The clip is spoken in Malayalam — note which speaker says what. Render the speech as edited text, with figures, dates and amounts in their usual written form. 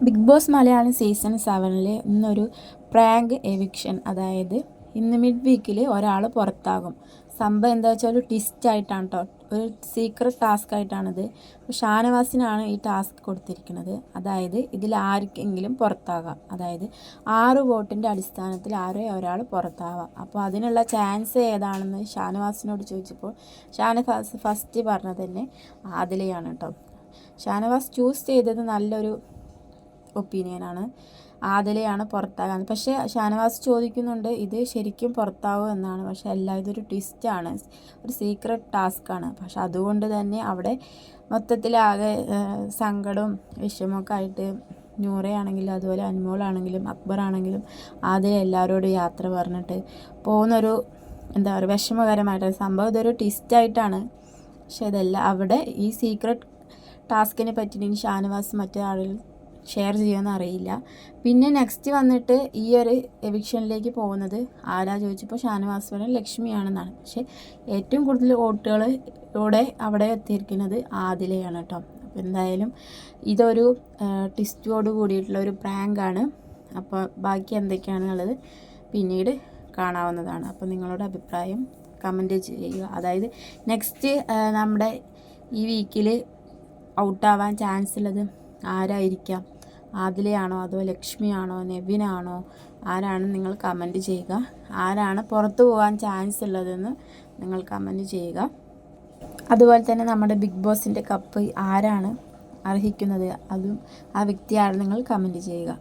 Speaker 1: ബിഗ് ബോസ് മലയാളം സീസൺ 7 ഇന്നൊരു പ്രാങ്ക് എവിക്ഷൻ, അതായത് ഇന്ന് മിഡ് വീക്കിൽ ഒരാൾ പുറത്താകും. സംഭവം എന്താ വെച്ചാൽ ഒരു ട്വിസ്റ്റ് ആയിട്ടാണ് കേട്ടോ, ഒരു സീക്രട്ട് ടാസ്ക് ആയിട്ടാണിത്. ഷാനവാസിനാണ് ഈ ടാസ്ക് കൊടുത്തിരിക്കുന്നത്. അതായത് ഇതിൽ ആർക്കെങ്കിലും പുറത്താകാം, അതായത് 6 വോട്ടിൻ്റെ അടിസ്ഥാനത്തിൽ ആരോ ഒരാൾ പുറത്താവാം. അപ്പോൾ അതിനുള്ള ചാൻസ് ഏതാണെന്ന് ഷാനവാസിനോട് ചോദിച്ചപ്പോൾ ഷാനവാസ് ഫസ്റ്റ് പറഞ്ഞത് തന്നെ ആദിലയാണ് കേട്ടോ. ഷാനവാസ് ചൂസ് ചെയ്തത് നല്ലൊരു ഒപ്പീനിയനാണ്, ആദിലയാണ് പുറത്താകാൻ. പക്ഷേ ഷാനവാസ് ചോദിക്കുന്നുണ്ട് ഇത് ശരിക്കും പുറത്താവും എന്നാണ്. പക്ഷേ അല്ല, ഇതൊരു ട്വിസ്റ്റാണ്, ഒരു സീക്രട്ട് ടാസ്ക്കാണ്. പക്ഷെ അതുകൊണ്ട് തന്നെ അവിടെ മൊത്തത്തിലാകെ സങ്കടവും വിഷമമൊക്കെ ആയിട്ട് നൂറയാണെങ്കിലും അതുപോലെ അൻമോളാണെങ്കിലും അക്ബറാണെങ്കിലും ആദില എല്ലാവരോടും യാത്ര പറഞ്ഞിട്ട് പോകുന്നൊരു എന്താ പറയുക വിഷമകരമായിട്ട് സംഭവം. ഇതൊരു ട്വിസ്റ്റായിട്ടാണ്. പക്ഷെ ഇതല്ല, അവിടെ ഈ സീക്രട്ട് ടാസ്കിനെ പറ്റി ഷാനവാസ് മറ്റേ ആളുകൾ ഷെയർ ചെയ്യുമെന്ന് അറിയില്ല. പിന്നെ നെക്സ്റ്റ് വന്നിട്ട് ഈ ഒരു എവിക്ഷനിലേക്ക് പോകുന്നത് ആരാ ചോദിച്ചപ്പോൾ ഷാനവാസ് പറഞ്ഞ ലക്ഷ്മിയാണെന്നാണ്. പക്ഷേ ഏറ്റവും കൂടുതൽ വോട്ടുകളോടെ അവിടെ എത്തിയിരിക്കുന്നത് ആദിലയാണ് കേട്ടോ. അപ്പോൾ എന്തായാലും ഇതൊരു ട്വിസ്റ്റോട് കൂടിയിട്ടുള്ള ഒരു പ്രാങ്കാണ്. അപ്പോൾ ബാക്കി എന്തൊക്കെയാണെന്നുള്ളത് പിന്നീട് കാണാവുന്നതാണ്. അപ്പോൾ നിങ്ങളുടെ അഭിപ്രായം കമൻറ്റ് ചെയ്യുക. അതായത് നെക്സ്റ്റ് നമ്മുടെ ഈ വീക്കിൽ ഔട്ടാവാൻ ചാൻസ് ഉള്ളത് ആരായിരിക്കാം? ആദിലയാണോ അതോ ലക്ഷ്മിയാണോ നെവിനാണോ? ആരാണ് നിങ്ങൾ കമൻറ്റ് ചെയ്യുക. ആരാണ് പുറത്തു പോകാൻ ചാൻസ് ഉള്ളതെന്ന് നിങ്ങൾ കമൻറ്റ് ചെയ്യുക. അതുപോലെ തന്നെ നമ്മുടെ ബിഗ് ബോസിൻ്റെ കപ്പ് ആരാണ് അർഹിക്കുന്നത്, അതും ആ വ്യക്തിയാണ് നിങ്ങൾ കമൻറ്റ് ചെയ്യുക.